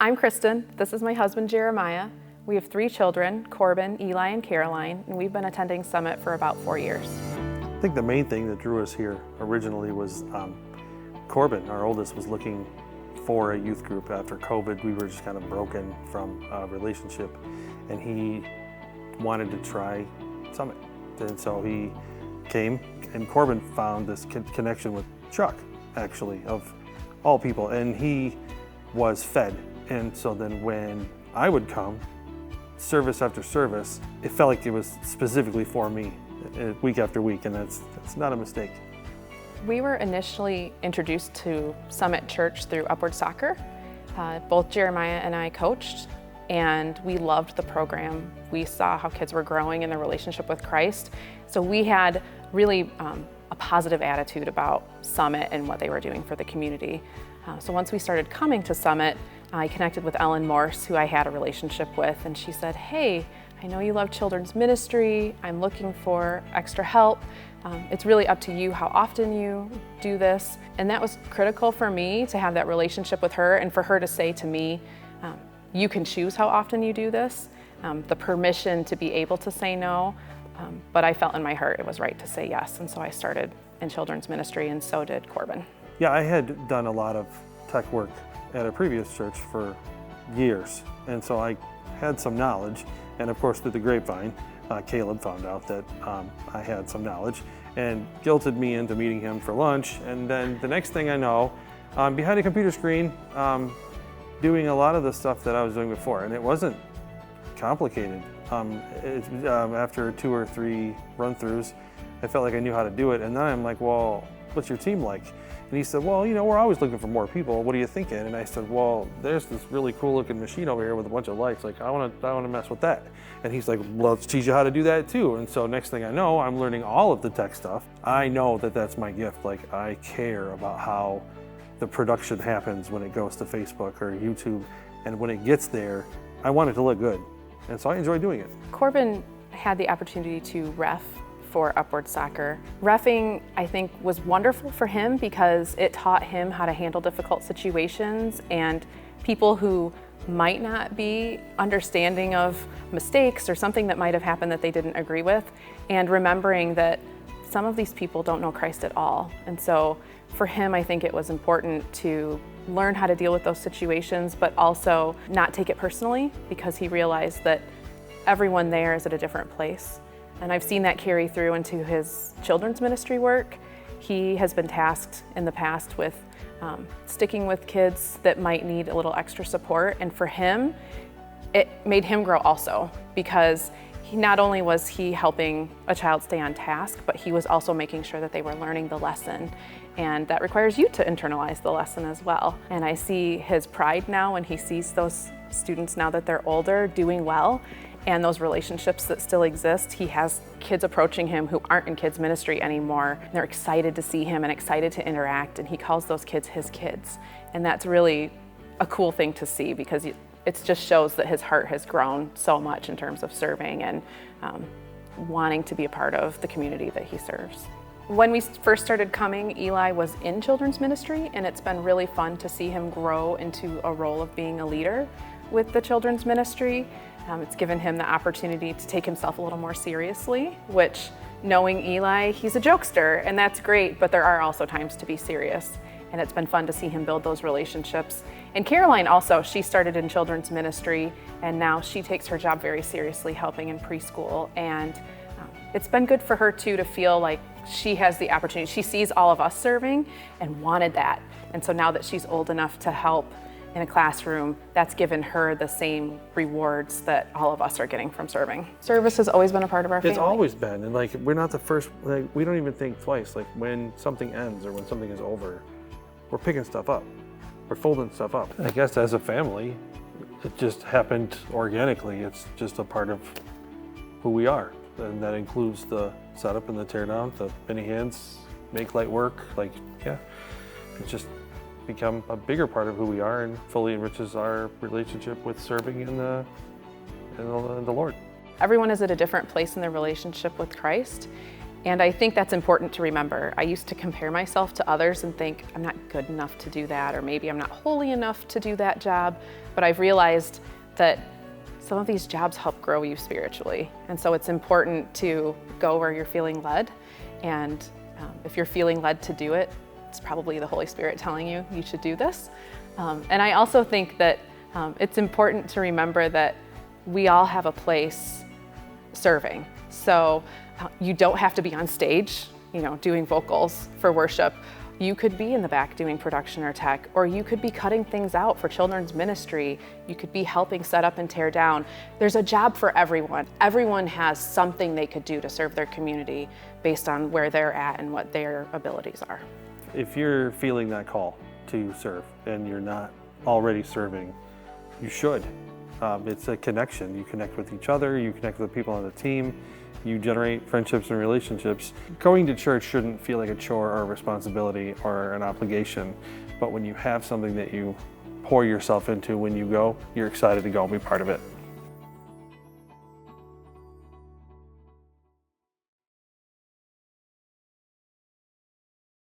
I'm Kristen. This is my husband, Jeremiah. We have 3 children, Corbin, Eli, and Caroline, and we've been attending Summit for about 4 years. I think the main thing that drew us here originally was Corbin, our oldest, was looking for a youth group. After COVID, we were just kind of broken from a relationship, and he wanted to try Summit. And so he came, and Corbin found this connection with Chuck, actually, of all people, and he was fed. And so then when I would come, service after service, it felt like it was specifically for me, week after week, and that's not a mistake. We were initially introduced to Summit Church through Upward Soccer. Both Jeremiah and I coached, and we loved the program. We saw how kids were growing in their relationship with Christ. So we had really a positive attitude about Summit and what they were doing for the community. So once we started coming to Summit, I connected with Ellen Morse, who I had a relationship with, and she said, "Hey, I know you love children's ministry. I'm looking for extra help. It's really up to you how often you do this." And that was critical for me to have that relationship with her, and for her to say to me, "You can choose how often you do this," the permission to be able to say no. But I felt in my heart it was right to say yes, and so I started in children's ministry, and so did Corbin. Yeah, I had done a lot of tech work at a previous church for years, and so I had some knowledge. And of course, through the grapevine, Caleb found out that I had some knowledge and guilted me into meeting him for lunch. And then the next thing I know, I'm behind a computer screen doing a lot of the stuff that I was doing before, and it wasn't complicated. After 2 or 3 run-throughs, I felt like I knew how to do it. And then I'm like, "Well, what's your team like?" And he said, "Well, we're always looking for more people. What are you thinking?" And I said, "Well, there's this really cool looking machine over here with a bunch of lights. Like, I want to mess with that." And he's like, "Well, let's teach you how to do that too." And so next thing I know, I'm learning all of the tech stuff. I know that that's my gift. Like, I care about how the production happens when it goes to Facebook or YouTube. And when it gets there, I want it to look good. And so I enjoy doing it. Corbin had the opportunity to ref for Upward Soccer. Reffing, I think, was wonderful for him because it taught him how to handle difficult situations and people who might not be understanding of mistakes or something that might have happened that they didn't agree with, and remembering that some of these people don't know Christ at all. And so for him, I think it was important to learn how to deal with those situations, but also not take it personally, because he realized that everyone there is at a different place. And I've seen that carry through into his children's ministry work. He has been tasked in the past with sticking with kids that might need a little extra support. And for him, it made him grow also, because not only was he helping a child stay on task, but he was also making sure that they were learning the lesson. And that requires you to internalize the lesson as well. And I see his pride now when he sees those students, now that they're older, doing well, and those relationships that still exist. He has kids approaching him who aren't in kids ministry anymore. They're excited to see him and excited to interact, and he calls those kids his kids. And that's really a cool thing to see, because it just shows that his heart has grown so much in terms of serving and wanting to be a part of the community that he serves. When we first started coming, Eli was in children's ministry, and it's been really fun to see him grow into a role of being a leader with the children's ministry. It's given him the opportunity to take himself a little more seriously, which, knowing Eli, he's a jokester, and that's great, but there are also times to be serious. And it's been fun to see him build those relationships. And Caroline also, she started in children's ministry, and now she takes her job very seriously, helping in preschool. And it's been good for her too to feel like she has the opportunity. She sees all of us serving and wanted that. And so now that she's old enough to help in a classroom, that's given her the same rewards that all of us are getting from serving. Service has always been a part of our family. It's always been, and like, we're not the first, like, we don't even think twice. Like, when something ends or when something is over, we're picking stuff up. We're folding stuff up. I guess as a family, it just happened organically. It's just a part of who we are. And that includes the setup and the teardown, the many hands, make light work. Like, yeah, it's just become a bigger part of who we are and fully enriches our relationship with serving in the Lord. Everyone is at a different place in their relationship with Christ, And I think that's important to remember. I used to compare myself to others and think, I'm not good enough to do that, or maybe I'm not holy enough to do that job. But I've realized that some of these jobs help grow you spiritually. And so it's important to go where you're feeling led. And if you're feeling led to do it, it's probably the Holy Spirit telling you you should do this. And I also think that it's important to remember that we all have a place serving. So you don't have to be on stage, doing vocals for worship. You could be in the back doing production or tech, or you could be cutting things out for children's ministry. You could be helping set up and tear down. There's a job for everyone. Everyone has something they could do to serve their community based on where they're at and what their abilities are. If you're feeling that call to serve and you're not already serving, you should. It's a connection. You connect with each other, you connect with the people on the team, you generate friendships and relationships. Going to church shouldn't feel like a chore or a responsibility or an obligation, but when you have something that you pour yourself into when you go, you're excited to go and be part of it.